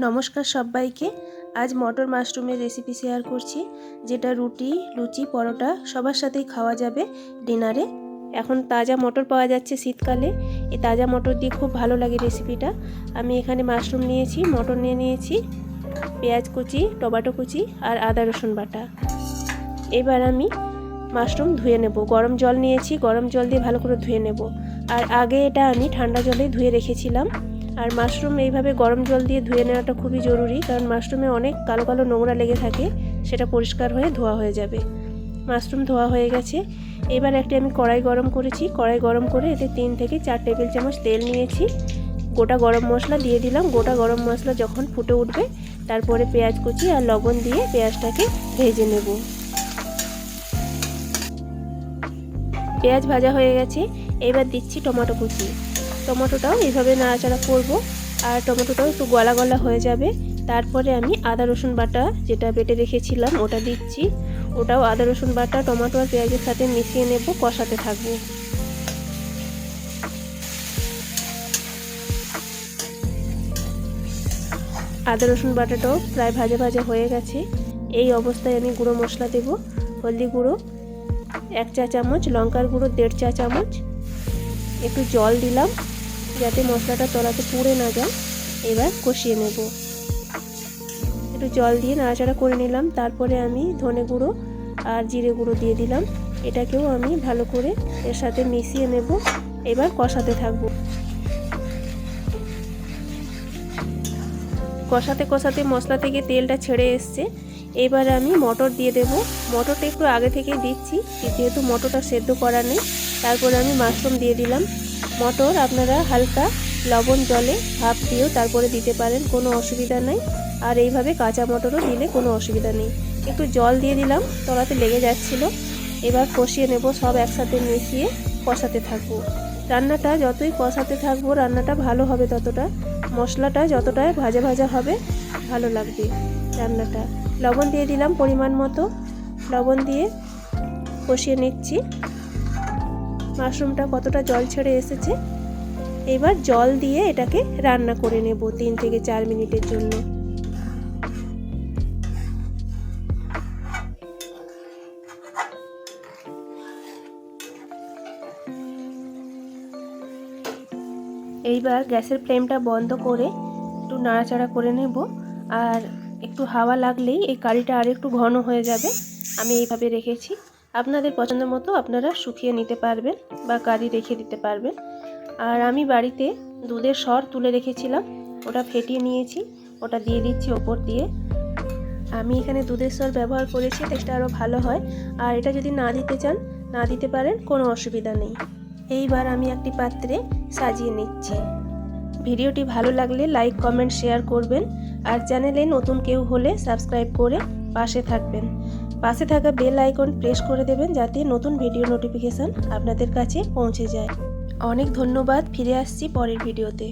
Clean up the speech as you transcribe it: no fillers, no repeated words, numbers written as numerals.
নমস্কার সবাইকে। আজ মটর মাশরুমের রেসিপি শেয়ার করছি, যেটা রুটি, লুচি, পরোটা সবার সাথেই খাওয়া যাবে ডিনারে। এখন তাজা মটর পাওয়া যাচ্ছে শীতকালে, এই তাজা মটর দিয়ে খুব ভালো লাগে রেসিপিটা। আমি এখানে মাশরুম নিয়েছি, মটর নিয়েছি, পেঁয়াজ কুচি, টমেটো কুচি আর আদা রসুন বাটা। এবার আমি মাশরুম ধুয়ে নেব। গরম জল নিয়েছি, গরম জল দিয়ে ভালো করে ধুয়ে নেব। আর আগে এটা আমি ঠান্ডা জলে ধুয়ে রেখেছিলাম। আর মাশরুম এইভাবে গরম জল দিয়ে ধুয়ে নেওয়াটা খুবই জরুরি, কারণ মাশরুমে অনেক কালো কালো নোংরা লেগে থাকে, সেটা পরিষ্কার হয়ে ধোয়া হয়ে যাবে। মাশরুম ধোয়া হয়ে গেছে। এবার একটি আমি কড়াই গরম করেছি, কড়াই গরম করে এতে 3 থেকে 4 টেবিল চামচ তেল নিয়েছি। গোটা গরম মশলা দিয়ে দিলাম। গোটা গরম মশলা যখন ফুটে উঠবে, তারপরে পেঁয়াজ কুচি আর লবণ দিয়ে পেঁয়াজটাকে ভেজে নেব। পেঁয়াজ ভাজা হয়ে গেছে। এবার দিচ্ছি টমেটো কুচি। টমেটোটাও এইভাবে নাড়াচাড়া করব, আর টমেটোটাও একটু গলা গলা হয়ে যাবে। তারপরে আমি আদা রসুন বাটা যেটা বেটে রেখেছিলাম ওটা দিচ্ছি। ওটাও আদা রসুন বাটা টমেটো আর পেঁয়াজের সাথে মিশিয়ে নেব, কষাতে থাকবো। আদা রসুন বাটাটাও প্রায় ভাজা ভাজা হয়ে গেছে। এই অবস্থায় আমি গুঁড়ো মশলা দেব। হলদি গুঁড়ো 1 চা চামচ, লঙ্কার গুঁড়ো 1.5 চা চামচ, একটু জল দিলাম যাতে মশলাটা তলাতে পুড়ে না যায়। এবার কষিয়ে নেব। একটু জল দিয়ে নাড়াচাড়া করে নিলাম। তারপরে আমি ধনে গুঁড়ো আর জিরে গুঁড়ো দিয়ে দিলাম। এটাকেও আমি ভালো করে এর সাথে মিশিয়ে নেব। এবার কষাতে থাকব। কষাতে কষাতে মশলা থেকে তেলটা ছেড়ে এসছে। এবার আমি মটর দিয়ে দেব। মটরটা একটু আগে থেকেই দিচ্ছি, যেহেতু মটরটা সেদ্ধ করা নেই। তারপরে আমি মাশরুম দিয়ে দিলাম। মটর আপনারা হালকা লবণ জলে ভাপ দিয়েও তারপরে দিতে পারেন, কোনো অসুবিধা নেই। আর এইভাবে কাঁচা মটরও দিলে কোনো অসুবিধা নেই। একটু জল দিয়ে দিলাম, তলাতে লেগে যাচ্ছিল। এবার কষিয়ে নেব, সব একসাথে মিশিয়ে কষাতে থাকবো। রান্নাটা যতই কষাতে থাকবো রান্নাটা ভালো হবে ততটা। মশলাটা যতটাই ভাজা ভাজা হবে ভালো লাগবে রান্নাটা। লবণ দিয়ে দিলাম পরিমাণ মতো। লবণ দিয়ে কষিয়ে নিচ্ছি। মাশরুমটা কতটা জল ছেড়ে এসেছে। এবার জল দিয়ে এটাকে রান্না করে নেব 3 থেকে 4 মিনিটের জন্য। এইবার গ্যাসের ফ্লেমটা বন্ধ করে একটু নাড়াচাড়া করে নেব। আর একটু হাওয়া লাগলেই এই কারিটা আর একটু ঘন হয়ে যাবে। আমি এইভাবে রেখেছি। আপনাদের পছন্দ মতো আপনারা শুকিয়ে নিতে পারবেন বা কারি রেখে দিতে পারবেন। আর আমি বাড়িতে দুধের সর তুলে রেখেছিলাম, ওটা ফেটিয়ে নিয়েছি, ওটা দিয়ে দিচ্ছি ওপর দিয়ে। আমি এখানে দুধের সর ব্যবহার করেছি, টেস্টটা আরও ভালো হয়। আর এটা যদি না দিতে চান না দিতে পারেন, কোনো অসুবিধা নেই। এইবার আমি একটি পাত্রে সাজিয়ে নিচ্ছি। ভিডিওটি ভালো লাগলে লাইক কমেন্ট শেয়ার করবেন। আর চ্যানেলে নতুন কেউ হলে সাবস্ক্রাইব করে পাশে থাকবেন। পাশে থাকা বেল আইকন প্রেস করে দেবেন, যাতে নতুন ভিডিও নোটিফিকেশান আপনাদের কাছে পৌঁছে যায়। অনেক ধন্যবাদ। ফিরে আসছি পরের ভিডিওতে।